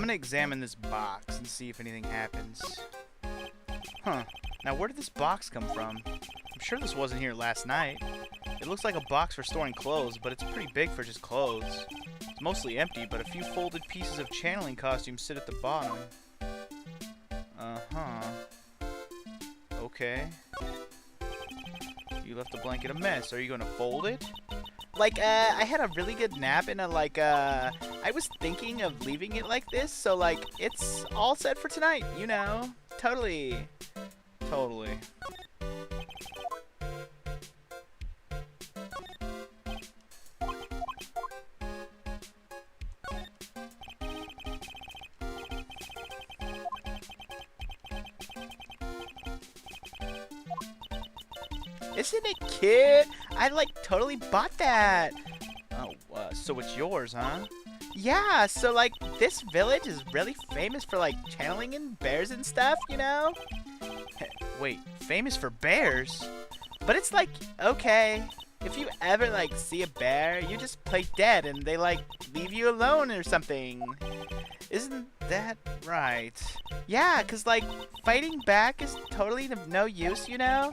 gonna examine this box and see if anything happens. Huh. Now, where did this box come from? I'm sure this wasn't here last night. It looks like a box for storing clothes, but it's pretty big for just clothes. It's mostly empty, but a few folded pieces of channeling costumes sit at the bottom. Uh-huh. Okay. You left the blanket a mess. Are you gonna fold it? Like, I had a really good nap and, I was thinking of leaving it like this, so, like, it's all set for tonight, you know? Totally. Totally. Isn't it cute? I, like, totally bought that. Oh, so it's yours, huh? Yeah, so, like, this village is really famous for, like, channeling in bears and stuff, you know? Wait, famous for bears? But it's like, okay, if you ever, like, see a bear, you just play dead and they, like, leave you alone or something. Isn't that right? Yeah, because, like, fighting back is totally of no use, you know?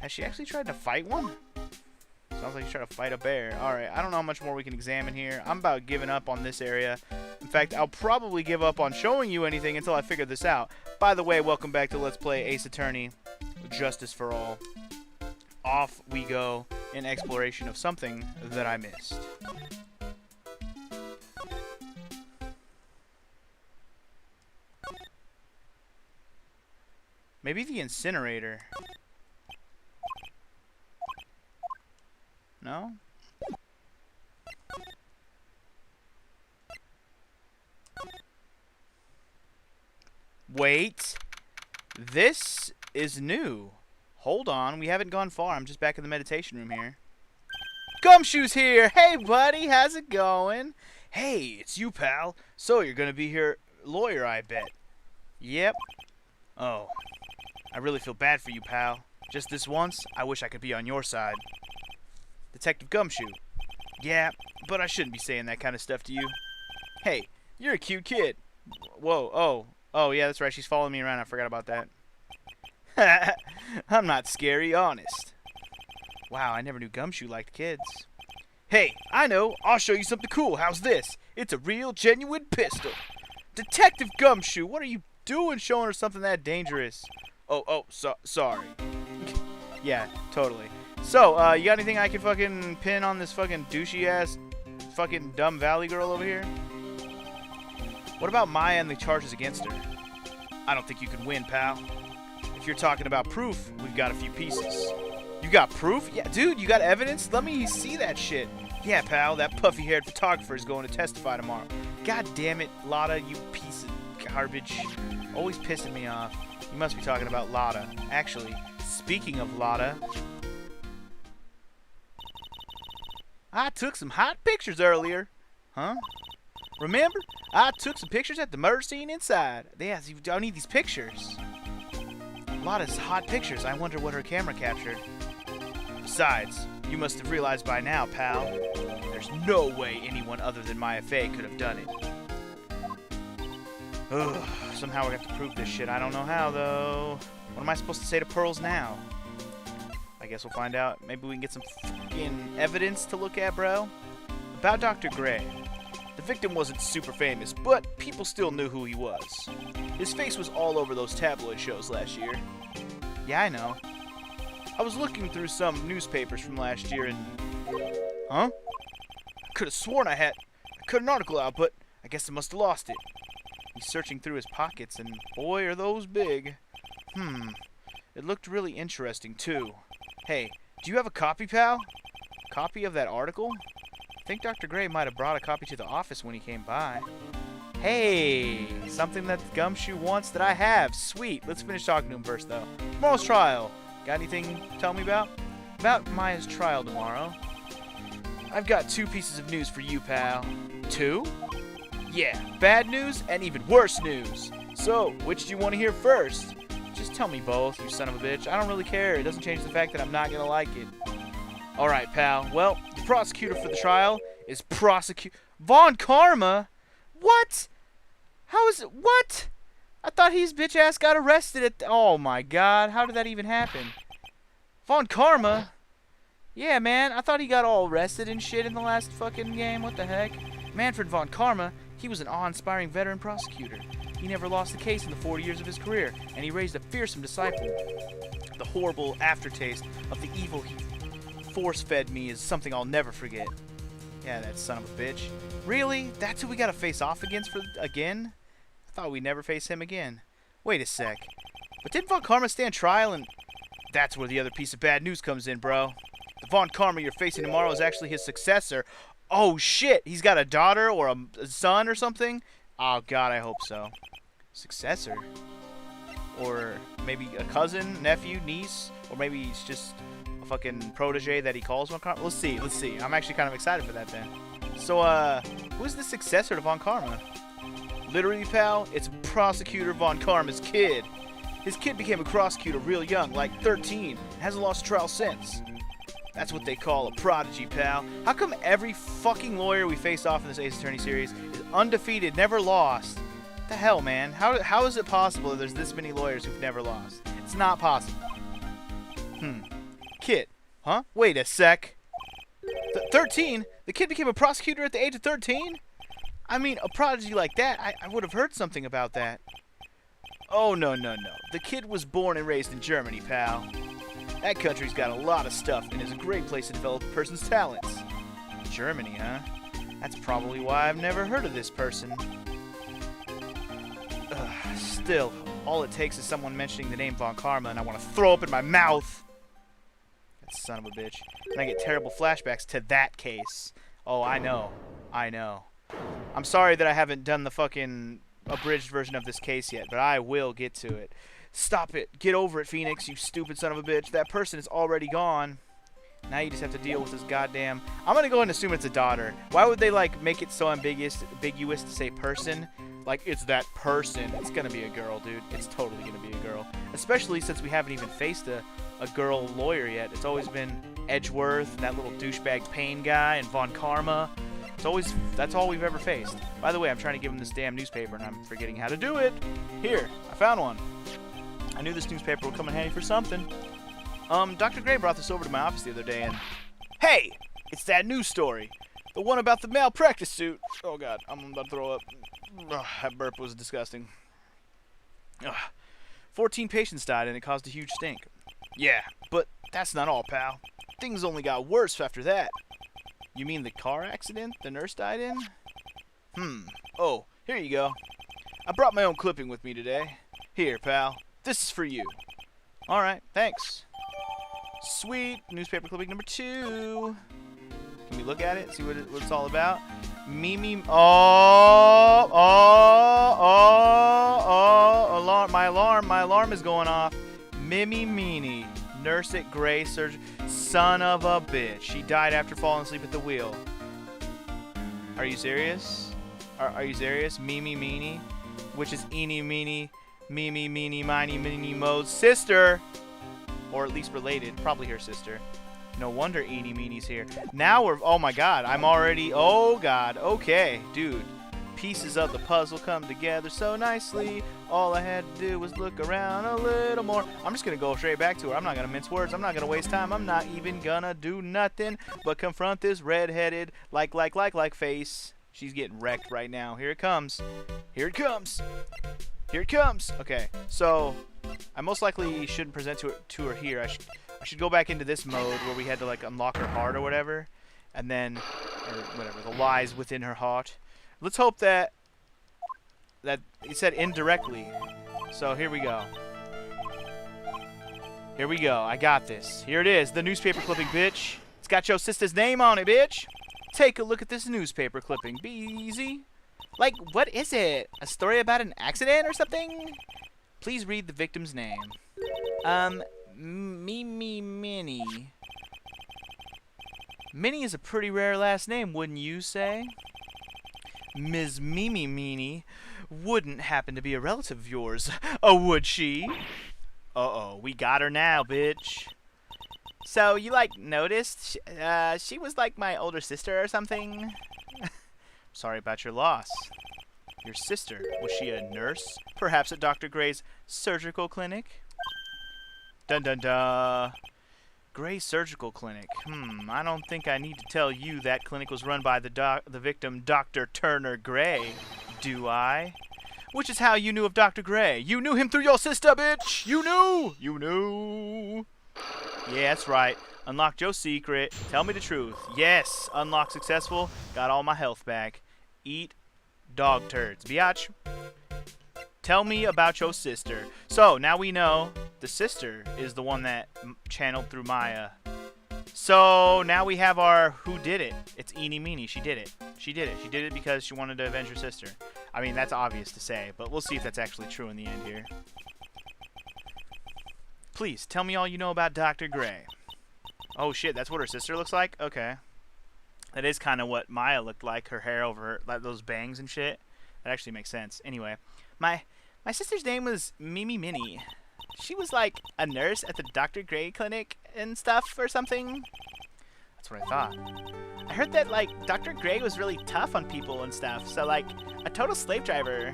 Has she actually tried to fight one? Sounds like she's trying to fight a bear. Alright, I don't know how much more we can examine here. I'm about giving up on this area. In fact, I'll probably give up on showing you anything until I figure this out. By the way, welcome back to Let's Play Ace Attorney, Justice for All. Off we go in exploration of something that I missed. Maybe the incinerator. No? Wait. This is new. Hold on. We haven't gone far. I'm just back in the meditation room here. Gumshoe's here. Hey, buddy. How's it going? Hey, it's you, pal. So you're going to be here lawyer, I bet. Yep. Oh. I really feel bad for you, pal. Just this once, I wish I could be on your side. Detective Gumshoe. Yeah, but I shouldn't be saying that kind of stuff to you. Hey, you're a cute kid. Whoa, oh, yeah, that's right. She's following me around. I forgot about that. I'm not scary, honest. Wow, I never knew Gumshoe liked kids. Hey, I know. I'll show you something cool. How's this? It's a real, genuine pistol. Detective Gumshoe, what are you doing showing her something that dangerous? Sorry. Yeah, totally. So, you got anything I can fucking pin on this fucking douchey-ass fucking dumb valley girl over here? What about Maya and the charges against her? I don't think you can win, pal. If you're talking about proof, we've got a few pieces. You got proof? Yeah, dude, you got evidence? Let me see that shit. Yeah, pal, that puffy-haired photographer is going to testify tomorrow. God damn it, Lotta, you piece of garbage. Always pissing me off. You must be talking about Lotta. Actually, speaking of Lotta... I took some hot pictures earlier. Huh? Remember? I took some pictures at the murder scene inside. Yeah, I need these pictures. Lotta's hot pictures. I wonder what her camera captured. Besides, you must have realized by now, pal. There's no way anyone other than Maya Fey could have done it. Ugh, somehow we have to prove this shit. I don't know how, though. What am I supposed to say to Pearls now? I guess we'll find out. Maybe we can get some fucking evidence to look at, bro. About Dr. Gray. The victim wasn't super famous, but people still knew who he was. His face was all over those tabloid shows last year. Yeah, I know. I was looking through some newspapers from last year and... Huh? I could have sworn I cut an article out, but I guess I must have lost it. He's searching through his pockets, and boy, are those big. It looked really interesting, too. Hey, do you have a copy, pal? Copy of that article? I think Dr. Gray might have brought a copy to the office when he came by. Hey, something that Gumshoe wants that I have. Sweet. Let's finish talking to him first, though. Tomorrow's trial. Got anything to tell me about? About Maya's trial tomorrow. I've got 2 pieces of news for you, pal. 2? Yeah, bad news and even worse news. So, which do you want to hear first? Just tell me both, you son of a bitch. I don't really care. It doesn't change the fact that I'm not gonna like it. Alright, pal. Well, the prosecutor for the trial is Von Karma? What? How What? I thought his bitch ass got arrested at... Oh, my God. How did that even happen? Von Karma? Yeah, man. I thought he got all arrested and shit in the last fucking game. What the heck? Manfred Von Karma, he was an awe-inspiring veteran prosecutor. He never lost a case in the 40 years of his career, and he raised a fearsome disciple. The horrible aftertaste of the evil he force-fed me is something I'll never forget. Yeah, that son of a bitch. Really? That's who we gotta face off against again? I thought we'd never face him again. Wait a sec. But didn't Von Karma stand trial and... That's where the other piece of bad news comes in, bro. The Von Karma you're facing tomorrow is actually his successor. Oh, shit! He's got a daughter or a son or something? Oh, God, I hope so. Successor? Or maybe a cousin, nephew, niece? Or maybe he's just a fucking protege that he calls Von Karma? Let's see, let's see. I'm actually kind of excited for that then. So, who's the successor to Von Karma? Literally, pal, it's Prosecutor Von Karma's kid. His kid became a prosecutor real young, like 13, and hasn't lost a trial since. That's what they call a prodigy, pal. How come every fucking lawyer we face off in this Ace Attorney series is undefeated, never lost? What the hell, man? How is it possible that there's this many lawyers who've never lost? It's not possible. Kid. Huh? Wait a sec. 13? The kid became a prosecutor at the age of 13? I mean, a prodigy like that, I would have heard something about that. Oh, no, no, no. The kid was born and raised in Germany, pal. That country's got a lot of stuff and is a great place to develop a person's talents. Germany, huh? That's probably why I've never heard of this person. Still, all it takes is someone mentioning the name Von Karma and I want to throw up in my mouth. That son of a bitch. And I get terrible flashbacks to that case. Oh, I know. I know. I'm sorry that I haven't done the fucking abridged version of this case yet, but I will get to it. Stop it. Get over it, Phoenix, you stupid son of a bitch. That person is already gone. Now you just have to deal with this goddamn... I'm going to go ahead and assume it's a daughter. Why would they, like, make it so ambiguous to say person? Like, it's that person. It's going to be a girl, dude. It's totally going to be a girl. Especially since we haven't even faced a girl lawyer yet. It's always been Edgeworth, and that little douchebag Payne guy, and Von Karma. It's always... That's all we've ever faced. By the way, I'm trying to give him this damn newspaper, and I'm forgetting how to do it. Here, I found one. I knew this newspaper would come in handy for something. Dr. Gray brought this over to my office the other day, and... Hey! It's that news story. The one about the malpractice suit. Oh, God. I'm about to throw up. Ugh, that burp was disgusting. Ugh. 14 patients died, and it caused a huge stink. Yeah, but that's not all, pal. Things only got worse after that. You mean the car accident the nurse died in? Oh, here you go. I brought my own clipping with me today. Here, pal. This is for you. Alright, thanks. Sweet. Newspaper clipping number 2. Can we look at it? See what it's all about? Mimi. Oh, alarm. My alarm is going off. Mimi Meanie. Nurse at Gray Surgery. Son of a bitch. She died after falling asleep at the wheel. Are you serious? Are you serious? Mimi Meanie? Which is Eenie Meenie. Mimi, Meanie, Miney, Minnie, Mo's sister. Or at least related. Probably her sister. No wonder Eenie Meanie's here. Now we're... Oh, my God. I'm already... Oh, God. Okay. Dude. Pieces of the puzzle come together so nicely. All I had to do was look around a little more. I'm just going to go straight back to her. I'm not going to mince words. I'm not going to waste time. I'm not even going to do nothing but confront this red-headed like face. She's getting wrecked right now. Here it comes. Here it comes. Here it comes. Okay, so I most likely shouldn't present to her here. I should go back into this mode where we had to like unlock her heart or whatever, and then or whatever the lies within her heart. Let's hope that he said indirectly. So here we go. Here we go. I got this. Here it is. The newspaper clipping, bitch. It's got your sister's name on it, bitch. Take a look at this newspaper clipping. Be easy. Like, what is it? A story about an accident or something? Please read the victim's name. Mimi Minnie. Minnie is a pretty rare last name, wouldn't you say? Ms. Mimi Meanie wouldn't happen to be a relative of yours, would she? Uh-oh, we got her now, bitch. So, you, like, noticed? She was, like, my older sister or something? Sorry about your loss. Your sister, was she a nurse? Perhaps at Dr. Gray's surgical clinic? Dun dun dun. Gray Surgical Clinic. I don't think I need to tell you that clinic was run by the victim, Dr. Turner Gray, do I? Which is how you knew of Dr. Gray. You knew him through your sister, bitch! You knew! You knew! Yeah, that's right. Unlocked your secret. Tell me the truth. Yes, unlock successful. Got all my health back. Eat dog turds. Biatch. Tell me about your sister. So, now we know the sister is the one that channeled through Maya. So, now we have our who did it. It's Eenie Meenie. She did it. She did it. She did it because she wanted to avenge her sister. I mean, that's obvious to say, but we'll see if that's actually true in the end here. Please, tell me all you know about Dr. Gray. Oh, shit, that's what her sister looks like? Okay. That is kind of what Maya looked like, her hair over her, like those bangs and shit. That actually makes sense. Anyway, my sister's name was Mimi Minnie. She was like a nurse at the Dr. Gray clinic and stuff or something. That's what I thought. I heard that like Dr. Gray was really tough on people and stuff. So like a total slave driver.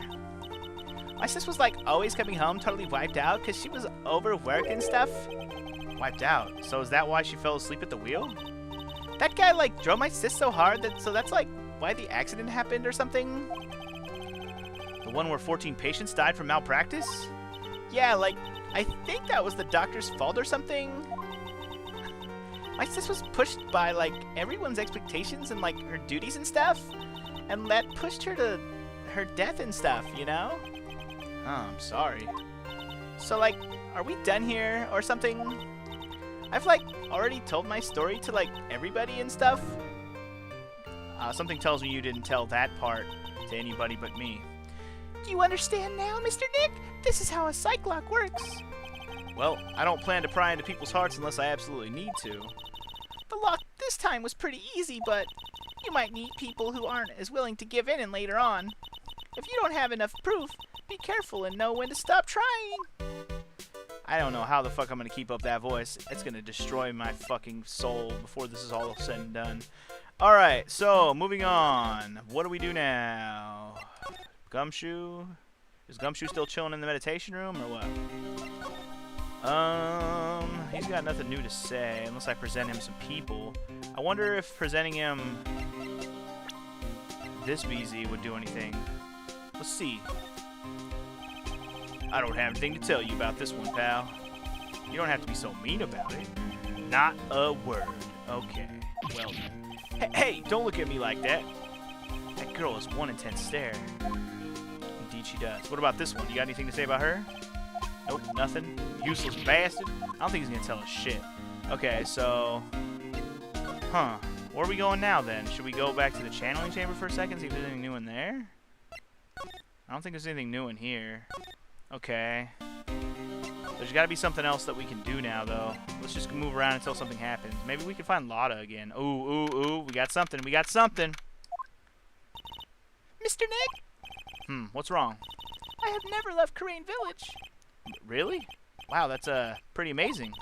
My sis was like always coming home totally wiped out because she was overworked and stuff. Wiped out. So is that why she fell asleep at the wheel? That guy like drove my sis so hard that that's like why the accident happened or something. The one where 14 patients died from malpractice? Yeah, like, I think that was the doctor's fault or something. My sis was pushed by, like, everyone's expectations and, like, her duties and stuff. And that pushed her to her death and stuff, you know? Oh, I'm sorry. So, like, are we done here or something? I've, like, already told my story to, like, everybody and stuff. Something tells me you didn't tell that part to anybody but me. Do you understand now, Mr. Nick? This is how a psych lock works. Well, I don't plan to pry into people's hearts unless I absolutely need to. The lock this time was pretty easy, but you might meet people who aren't as willing to give in later on. If you don't have enough proof, be careful and know when to stop trying. I don't know how the fuck I'm gonna keep up that voice. It's gonna destroy my fucking soul before this is all said and done. Alright, so moving on. What do we do now? Gumshoe? Is Gumshoe still chilling in the meditation room or what? He's got nothing new to say unless I present him some people. I wonder if presenting him this BZ would do anything. Let's see. I don't have anything to tell you about this one, pal. You don't have to be so mean about it. Not a word. Okay. Well, hey, don't look at me like that. That girl is one intense stare. Indeed she does. What about this one? You got anything to say about her? Nope, nothing. Useless bastard. I don't think he's gonna tell us shit. Okay, so... Huh. Where are we going now, then? Should we go back to the channeling chamber for a second, see if there's anything new in there? I don't think there's anything new in here. Okay. There's gotta be something else that we can do now, though. Let's just move around until something happens. Maybe we can find Lotta again. Ooh, ooh, ooh. We got something. We got something. Mr. Nick? What's wrong? I have never left Crane Village. Really? Wow, that's pretty amazing.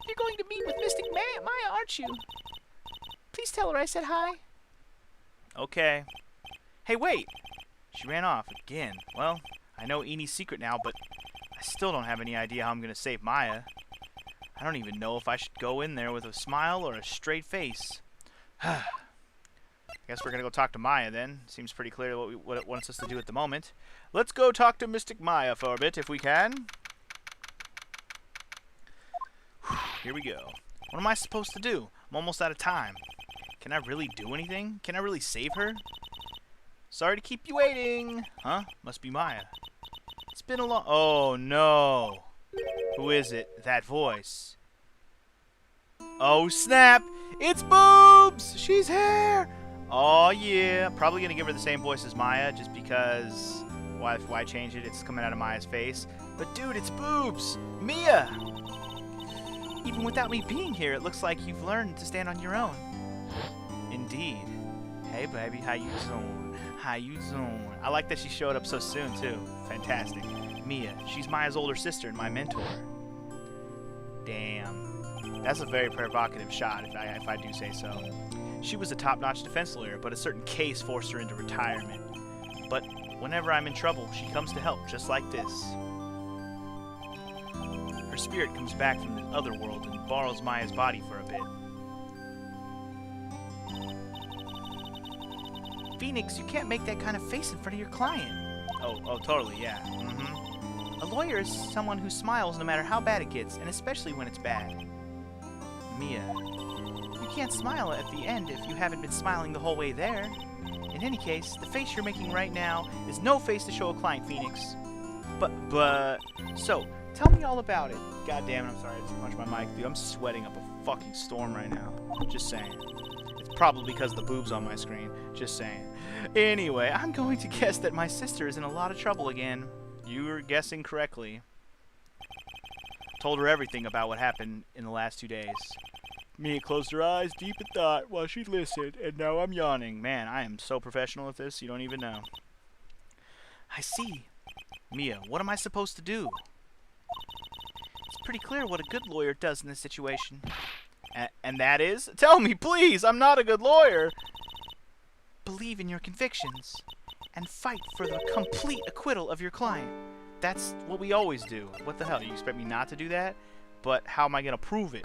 You're going to meet with Mystic Maya, aren't you? Please tell her I said hi. Okay. Hey, wait! She ran off again. Well, I know Enie's secret now, but I still don't have any idea how I'm going to save Maya. I don't even know if I should go in there with a smile or a straight face. I guess we're going to go talk to Maya then. Seems pretty clear what it wants us to do at the moment. Let's go talk to Mystic Maya for a bit if we can. Here we go. What am I supposed to do? I'm almost out of time. Can I really do anything? Can I really save her? Sorry to keep you waiting. Huh? Must be Maya. It's been a long... Oh, no. Who is it? That voice. Oh, snap. It's Boobs. She's here. Oh, yeah. Probably going to give her the same voice as Maya just because... Why change it? It's coming out of Maya's face. But, dude, it's Boobs. Mia. Even without me being here, it looks like you've learned to stand on your own. Indeed. Hey, baby. How you doing? How you doing? I like that she showed up so soon, too. Fantastic. Mia. She's Maya's older sister and my mentor. Damn. That's a very provocative shot, if I do say so. She was a top-notch defense lawyer, but a certain case forced her into retirement. But Whenever I'm in trouble, she comes to help, just like this. Her spirit comes back from the other world and borrows Maya's body for a bit. Phoenix, you can't make that kind of face in front of your client. Oh, totally, yeah. A lawyer is someone who smiles no matter how bad it gets, and especially when it's bad. Mia, you can't smile at the end if you haven't been smiling the whole way there. In any case, the face you're making right now is no face to show a client, Phoenix. So, tell me all about it. God damn it, I'm sorry, I just punched my mic, dude. I'm sweating up a fucking storm right now. Just saying. It's probably because of the boobs on my screen. Just saying. Anyway, I'm going to guess that my sister is in a lot of trouble again. You were guessing correctly. Told her everything about what happened in the last 2 days. Mia closed her eyes deep in thought while she listened, and now I'm yawning. Man, I am so professional at this, you don't even know. I see. Mia, what am I supposed to do? It's pretty clear what a good lawyer does in this situation. And that is? Tell me, please! I'm not a good lawyer! Believe in your convictions and fight for the complete acquittal of your client. That's what we always do. What the hell? You expect me not to do that? But how am I going to prove it?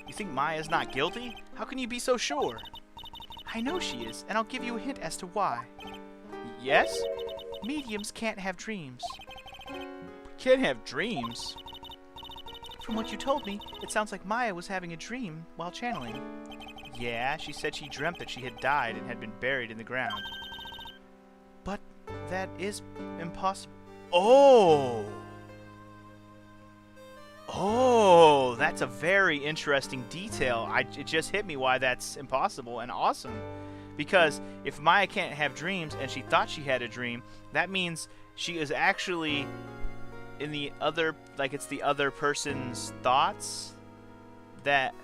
You think Maya's not guilty? How can you be so sure? I know she is, and I'll give you a hint as to why. Yes? Mediums can't have dreams. Can't have dreams? From what you told me, it sounds like Maya was having a dream while channeling. Yeah, she said she dreamt that she had died and had been buried in the ground. But that is impossible. Oh! Oh, that's a very interesting detail. It just hit me why that's impossible and awesome. Because if Maya can't have dreams and she thought she had a dream, that means she is actually in the other, like it's the other person's thoughts that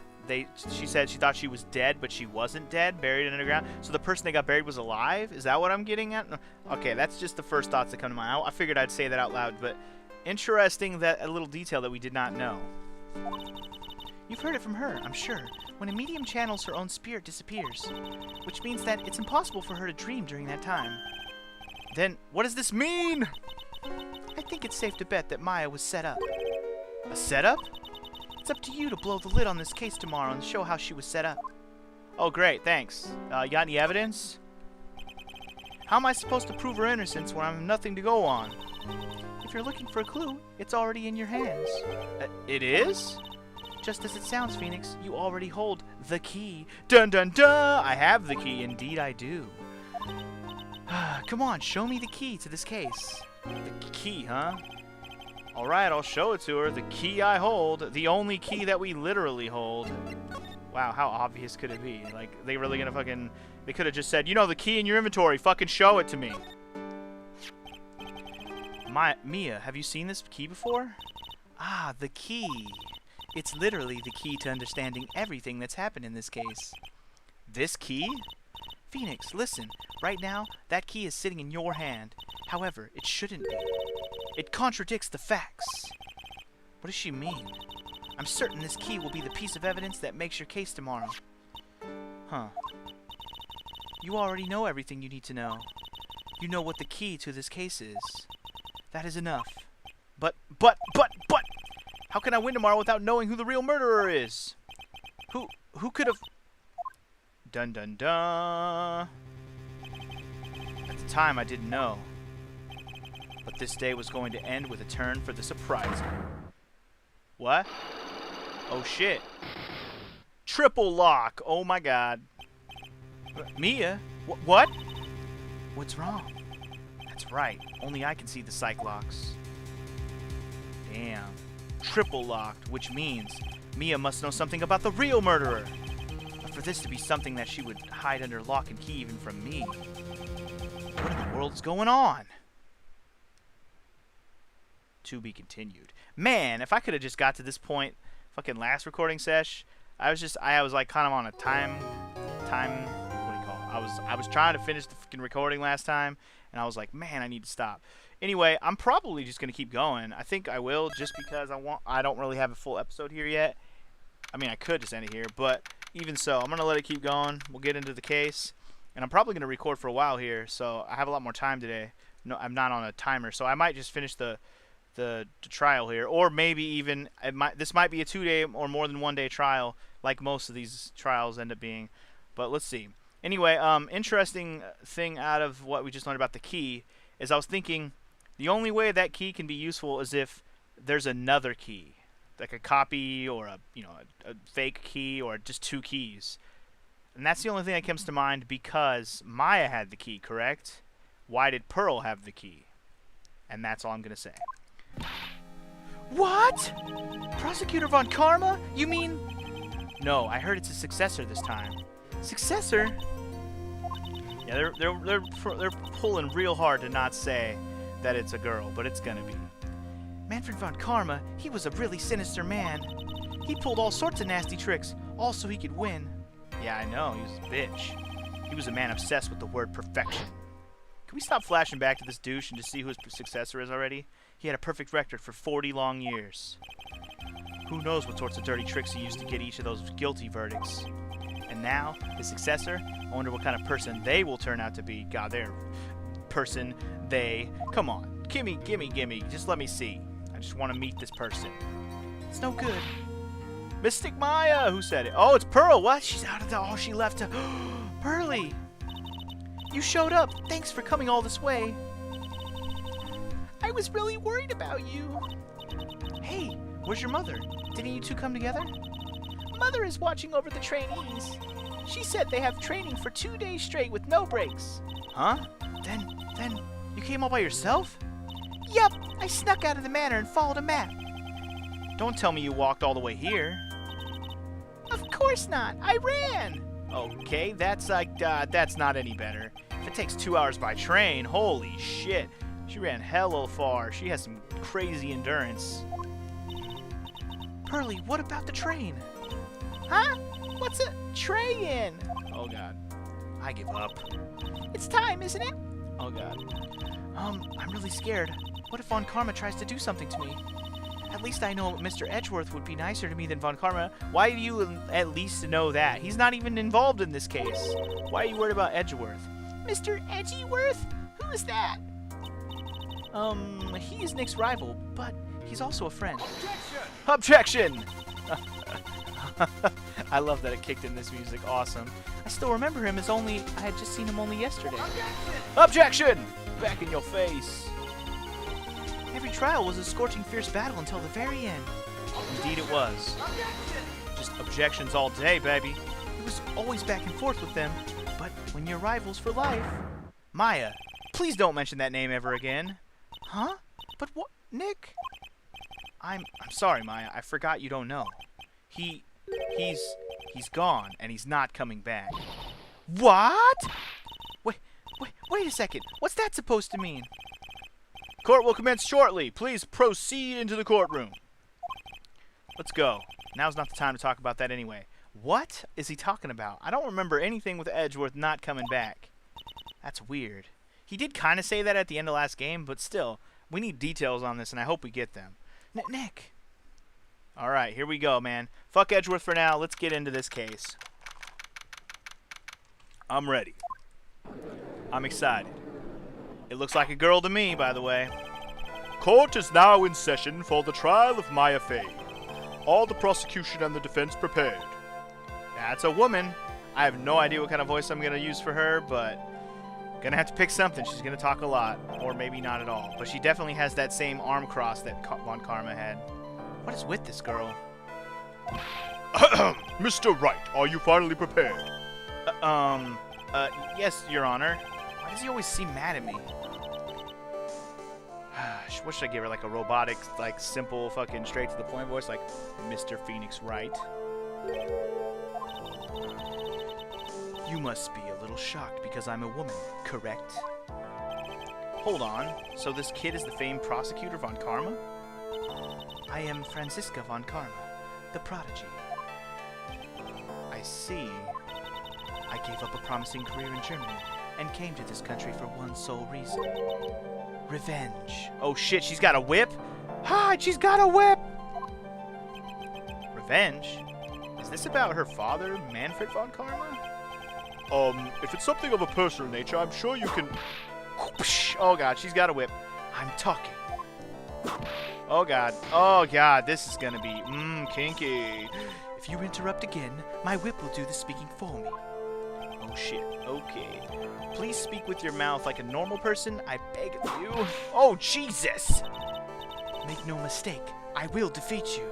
she said she thought she was dead, but she wasn't dead, buried underground. So the person that got buried was alive? Is that what I'm getting at? Okay, that's just the first thoughts that come to mind. I figured I'd say that out loud, but interesting, that a little detail that we did not know. You've heard it from her, I'm sure. When a medium channels, her own spirit disappears, which means that it's impossible for her to dream during that time. Then, what does this mean? I think it's safe to bet that Maya was set up. A setup? It's up to you to blow the lid on this case tomorrow and show how she was set up. Oh, great, thanks. You got any evidence? How am I supposed to prove her innocence when I have nothing to go on? If you're looking for a clue, it's already in your hands. It is? Just as it sounds, Phoenix, you already hold the key. Dun dun dun! I have the key, indeed I do. Come on, show me the key to this case. The key, huh? Alright, I'll show it to her. The key I hold. The only key that we literally hold. Wow, how obvious could it be? Like, they really gonna fucking... They could have just said, you know, the key in your inventory. Fucking show it to me. Mia, have you seen this key before? Ah, the key. It's literally the key to understanding everything that's happened in this case. This key? Phoenix, listen. Right now, that key is sitting in your hand. However, it shouldn't be. It contradicts the facts. What does she mean? I'm certain this key will be the piece of evidence that makes your case tomorrow. Huh. You already know everything you need to know. You know what the key to this case is. That is enough. But, how can I win tomorrow without knowing who the real murderer is? Who could have... Dun dun dun. At the time, I didn't know. But this day was going to end with a turn for the surprise. What? Oh shit. Triple lock. Oh my god. Mia? What? What's wrong? That's right. Only I can see the psych locks. Damn. Triple locked, which means Mia must know something about the real murderer. But for this to be something that she would hide under lock and key even from me. What in the world's going on? To be continued. Man, if I could have just got to this point, fucking last recording sesh, I was like kind of on a time, what do you call it? I was trying to finish the fucking recording last time, and I was like, man, I need to stop. Anyway, I'm probably just gonna keep going. I think I will, just because I don't really have a full episode here yet. I mean, I could just end it here, but even so, I'm gonna let it keep going. We'll get into the case. And I'm probably going to record for a while here, so I have a lot more time today. No, I'm not on a timer, so I might just finish the trial here. Or maybe even, this might be a 2-day or more than 1-day trial, like most of these trials end up being. But let's see. Anyway, interesting thing out of what we just learned about the key is I was thinking the only way that key can be useful is if there's another key, like a copy or a fake key or just 2 keys. And that's the only thing that comes to mind because Maya had the key, correct? Why did Pearl have the key? And that's all I'm going to say. What? Prosecutor Von Karma? You mean... No, I heard it's a successor this time. Successor? Yeah, they're pulling real hard to not say that it's a girl, but it's going to be. Manfred Von Karma, he was a really sinister man. He pulled all sorts of nasty tricks, all so he could win. Yeah, I know, he was a bitch. He was a man obsessed with the word perfection. Can we stop flashing back to this douche and just see who his successor is already? He had a perfect record for 40 long years. Who knows what sorts of dirty tricks he used to get each of those guilty verdicts. And now, his successor, I wonder what kind of person they will turn out to be. God, they're person, they. Come on, gimme, just let me see. I just want to meet this person. It's no good. Mystic Maya, who said it? Oh, it's Pearl. What? She's out of the... Oh, she left to... Pearly. You showed up. Thanks for coming all this way. I was really worried about you. Hey, where's your mother? Didn't you two come together? Mother is watching over the trainees. She said they have training for 2 days straight with no breaks. Huh? Then, you came all by yourself? Yup, I snuck out of the manor and followed a map. Don't tell me you walked all the way here. Of course not. I ran. Okay, that's not any better. If it takes 2 hours by train, holy shit. She ran hella far. She has some crazy endurance. Pearly, what about the train? Huh? What's a train? Oh god. I give up. It's time, isn't it? Oh god. I'm really scared. What if Von Karma tries to do something to me? At least I know Mr. Edgeworth would be nicer to me than Von Karma. Why do you at least know that? He's not even involved in this case. Why are you worried about Edgeworth? Mr. Edgeworth? Who is that? He is Nick's rival, but he's also a friend. Objection! I love that it kicked in this music. Awesome. I still remember him as I had just seen him only yesterday. Objection! Back in your face. Every trial was a scorching fierce battle until the very end. Indeed it was. Just objections all day, baby. It was always back and forth with them, but when you're rivals for life... Maya, please don't mention that name ever again. Huh? But what? Nick? I'm sorry, Maya. I forgot you don't know. He's gone, and he's not coming back. What? Wait a second. What's that supposed to mean? Court will commence shortly. Please proceed into the courtroom. Let's go. Now's not the time to talk about that anyway. What is he talking about? I don't remember anything with Edgeworth not coming back. That's weird. He did kind of say that at the end of last game, but still, we need details on this, and I hope we get them. Nick. All right, here we go, man. Fuck Edgeworth for now. Let's get into this case. I'm ready. I'm excited. It looks like a girl to me, by the way. Court is now in session for the trial of Maya Fey. All the prosecution and the defense prepared. That's a woman. I have no idea what kind of voice I'm going to use for her, but gonna have to pick something. She's going to talk a lot, or maybe not at all. But she definitely has that same arm cross that Von Karma had. What is with this girl? Mr. Wright, are you finally prepared? Yes, Your Honor. Why does he always seem mad at me? What should I give her? Like a robotic, like simple, fucking straight to the point voice, like Mr. Phoenix Wright. You must be a little shocked because I'm a woman, correct? Hold on. So this kid is the famed prosecutor Von Karma? I am Franziska Von Karma, the prodigy. I see. I gave up a promising career in Germany and came to this country for one sole reason. Revenge. Oh shit, she's got a whip? Hi, she's got a whip! Revenge? Is this about her father, Manfred Von Karma? If it's something of a personal nature, I'm sure you can... Oh god, she's got a whip. I'm talking. Oh god, this is gonna be, kinky. If you interrupt again, my whip will do the speaking for me. Oh shit, okay. Please speak with your mouth like a normal person, I beg of you. Oh Jesus! Make no mistake, I will defeat you.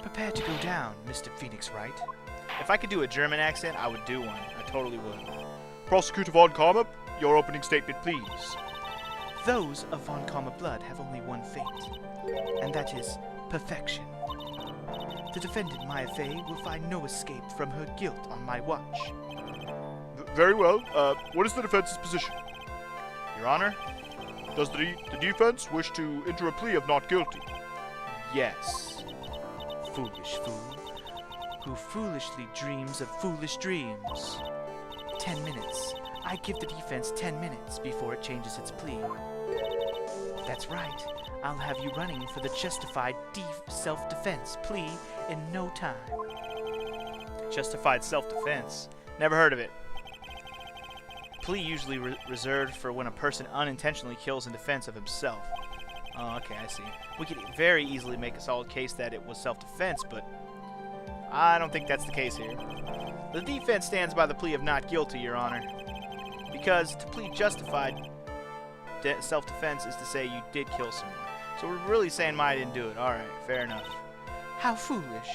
Prepare to go down, Mr. Phoenix Wright. If I could do a German accent, I would do one. I totally would. Prosecutor Von Karma, your opening statement, please. Those of Von Karma blood have only one fate, and that is perfection. The defendant, Maya Fey, will find no escape from her guilt on my watch. Very well. What is the defense's position? Your Honor? Does the defense wish to enter a plea of not guilty? Yes. Foolish fool, who foolishly dreams of foolish dreams. 10 minutes. I give the defense 10 minutes before it changes its plea. That's right. I'll have you running for the justified self-defense plea in no time. Justified self-defense? Never heard of it. Plea usually reserved for when a person unintentionally kills in defense of himself. Oh, okay, I see. We could very easily make a solid case that it was self-defense, but I don't think that's the case here. The defense stands by the plea of not guilty, Your Honor. Because to plead justified self-defense is to say you did kill someone. So we're really saying Maya didn't do it. Alright, fair enough. How foolish.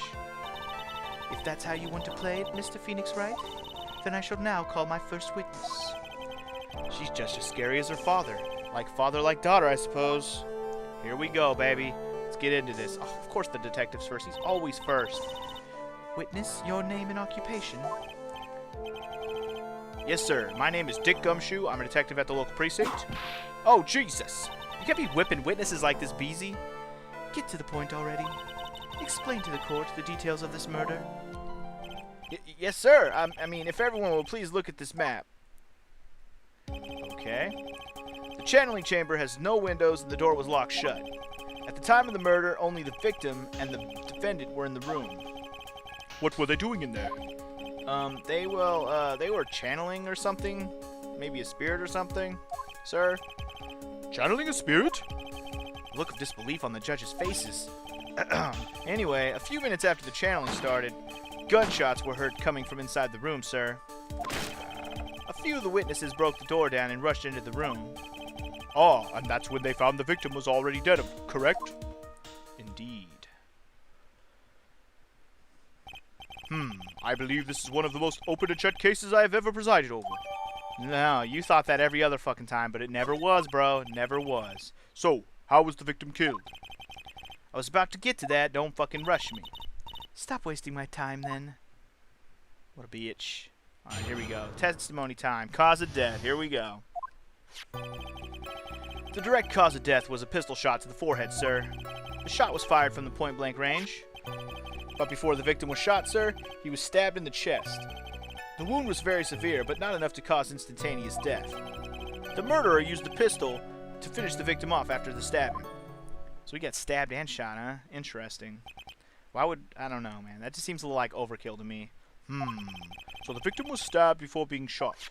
If that's how you want to play it, Mr. Phoenix Wright, then I shall now call my first witness. She's just as scary as her father. Like father, like daughter, I suppose. Here we go, baby. Let's get into this. Oh, of course the detective's first. He's always first. Witness, your name and occupation? Yes, sir. My name is Dick Gumshoe. I'm a detective at the local precinct. Oh, Jesus. You can't be whipping witnesses like this, Beezy. Get to the point already. Explain to the court the details of this murder. Yes, sir. I mean, if everyone will please look at this map. Okay. The channeling chamber has no windows and the door was locked shut. At the time of the murder, only the victim and the defendant were in the room. What were they doing in there? They were channeling or something. Maybe a spirit or something, sir. Channeling a spirit? Look of disbelief on the judges' faces. Anyway, a few minutes after the channeling started, gunshots were heard coming from inside the room, sir. A few of the witnesses broke the door down and rushed into the room. Ah, and that's when they found the victim was already dead, correct? Indeed. I believe this is one of the most open and shut cases I have ever presided over. No, you thought that every other fucking time, but it never was, bro. Never was. So, how was the victim killed? I was about to get to that. Don't fucking rush me. Stop wasting my time, then. What a bitch. Alright, here we go. Testimony time. Cause of death. Here we go. The direct cause of death was a pistol shot to the forehead, sir. The shot was fired from the point-blank range. But before the victim was shot, sir, he was stabbed in the chest. The wound was very severe, but not enough to cause instantaneous death. The murderer used the pistol to finish the victim off after the stabbing. So he got stabbed and shot, huh? Interesting. Why would... I don't know, man. That just seems a little like overkill to me. So the victim was stabbed before being shot.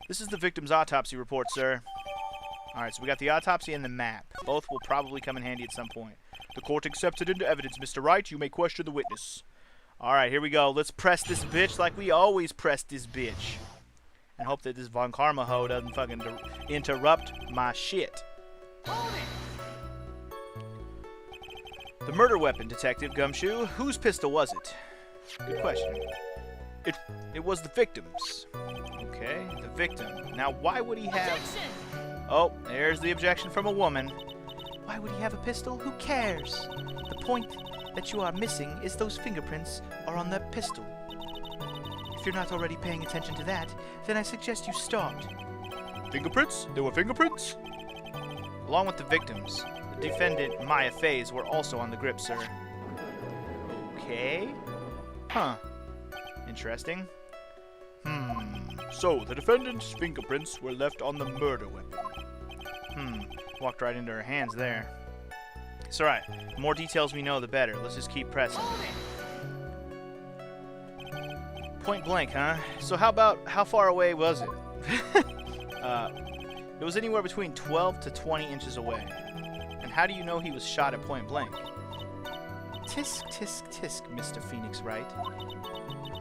This is the victim's autopsy report, sir. Alright, so we got the autopsy and the map. Both will probably come in handy at some point. The court accepts it into evidence, Mr. Wright. You may question the witness. Alright, here we go. Let's press this bitch like we always press this bitch. And hope that this Von Karma hoe doesn't fucking interrupt my shit. The murder weapon, Detective Gumshoe. Whose pistol was it? Good question. It was the victim's. Okay, the victim. Now, why would he have... Oh, there's the objection from a woman. Why would he have a pistol? Who cares? The point that you are missing is those fingerprints are on that pistol. If you're not already paying attention to that, then I suggest you start. Fingerprints? There were fingerprints? Along with the victims, the defendant, Maya Fey's, were also on the grip, sir. Okay. Huh. Interesting. So, the defendant's fingerprints were left on the murder weapon. Walked right into her hands there. It's alright. The more details we know, the better. Let's just keep pressing. Point blank, huh? So how far away was it? It was anywhere between 12 to 20 inches away. And how do you know he was shot at point blank? Tisk, tisk, tisk, Mr. Phoenix Wright.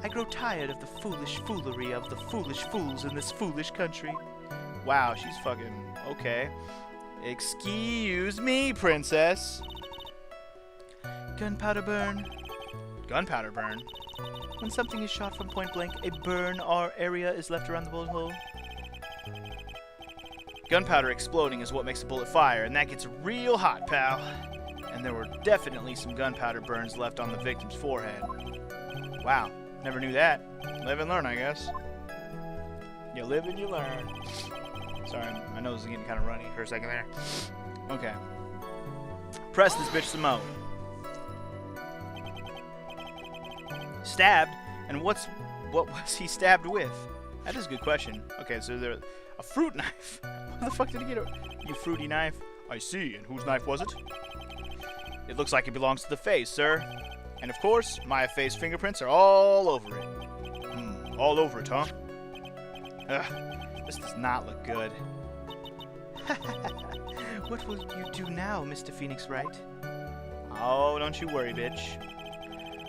I grow tired of the foolish foolery of the foolish fools in this foolish country. Wow, she's fucking... okay. Excuse me, princess. Gunpowder burn. Gunpowder burn? When something is shot from point blank, a burn or area is left around the bullet hole. Gunpowder exploding is what makes a bullet fire, and that gets real hot, pal. And there were definitely some gunpowder burns left on the victim's forehead. Wow, never knew that. Live and learn, I guess. You live and you learn. Sorry, my nose is getting kind of runny for a second there. Okay. Press this bitch some more. Stabbed? And what was he stabbed with? That is a good question. Okay, so there... a fruit knife? Where the fuck did he get you fruity knife? I see, and whose knife was it? It looks like it belongs to the face, sir. And of course, my face fingerprints are all over it. All over it, huh? Ugh, this does not look good. What will you do now, Mr. Phoenix Wright? Oh, don't you worry, bitch.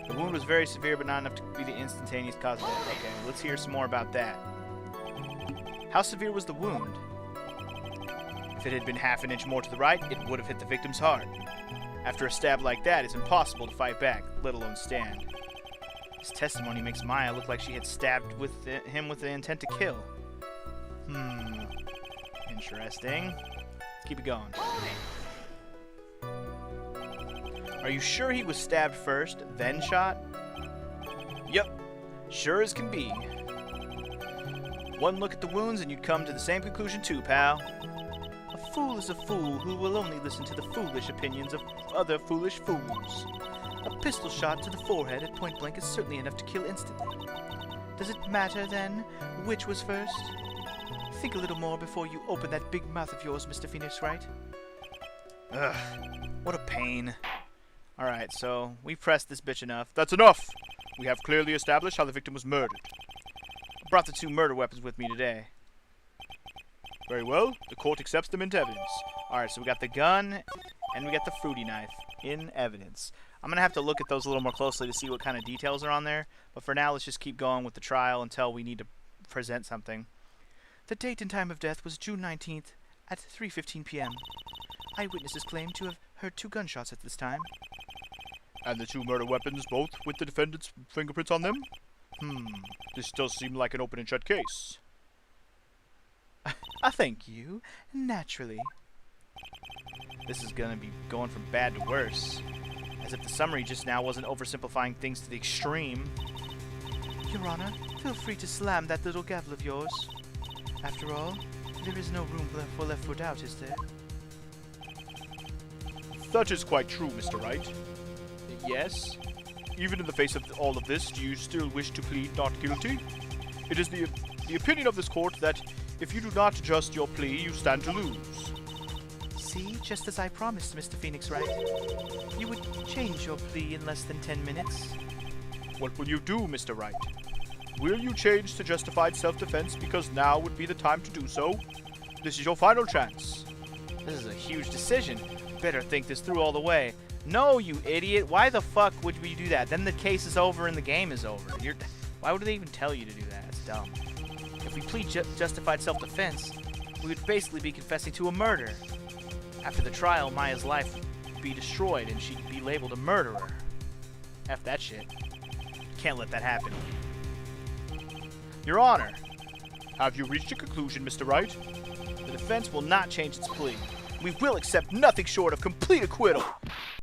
The wound was very severe, but not enough to be the instantaneous cause of death. Okay, let's hear some more about that. How severe was the wound? If it had been half an inch more to the right, it would have hit the victim's heart. After a stab like that, it's impossible to fight back, let alone stand. His testimony makes Maya look like she had stabbed him with the intent to kill. Interesting. Keep it going. Are you sure he was stabbed first, then shot? Yep. Sure as can be. One look at the wounds and you'd come to the same conclusion too, pal. A fool is a fool who will only listen to the foolish opinions of other foolish fools. A pistol shot to the forehead at point blank is certainly enough to kill instantly. Does it matter, then, which was first? Think a little more before you open that big mouth of yours, Mr. Phoenix Wright. Ugh, what a pain. Alright, so we pressed this bitch enough. That's enough! We have clearly established how the victim was murdered. I brought the 2 murder weapons with me today. Very well, the court accepts them into evidence. Alright, so we got the gun, and we got the fruity knife in evidence. I'm going to have to look at those a little more closely to see what kind of details are on there. But for now, let's just keep going with the trial until we need to present something. The date and time of death was June 19th at 3:15 p.m. Eyewitnesses claim to have heard 2 gunshots at this time. And the 2 murder weapons, both with the defendant's fingerprints on them? This does seem like an open and shut case. Thank you. Naturally. This is going to be going from bad to worse. As if the summary just now wasn't oversimplifying things to the extreme. Your Honor, feel free to slam that little gavel of yours. After all, there is no room left for doubt, is there? That is quite true, Mr. Wright. Yes? Even in the face of all of this, do you still wish to plead not guilty? It is the opinion of this court that if you do not adjust your plea, you stand to lose. See, just as I promised, Mr. Phoenix Wright. You would change your plea in less than 10 minutes. What will you do, Mr. Wright? Will you change to justified self-defense because now would be the time to do so? This is your final chance. This is a huge decision. Better think this through all the way. No, you idiot. Why the fuck would we do that? Then the case is over and the game is over. Why would they even tell you to do that? It's dumb. If we plead justified self-defense, we would basically be confessing to a murder. After the trial, Maya's life would be destroyed and she'd be labeled a murderer. F that shit. Can't let that happen. Your Honor, have you reached a conclusion, Mr. Wright? The defense will not change its plea. We will accept nothing short of complete acquittal.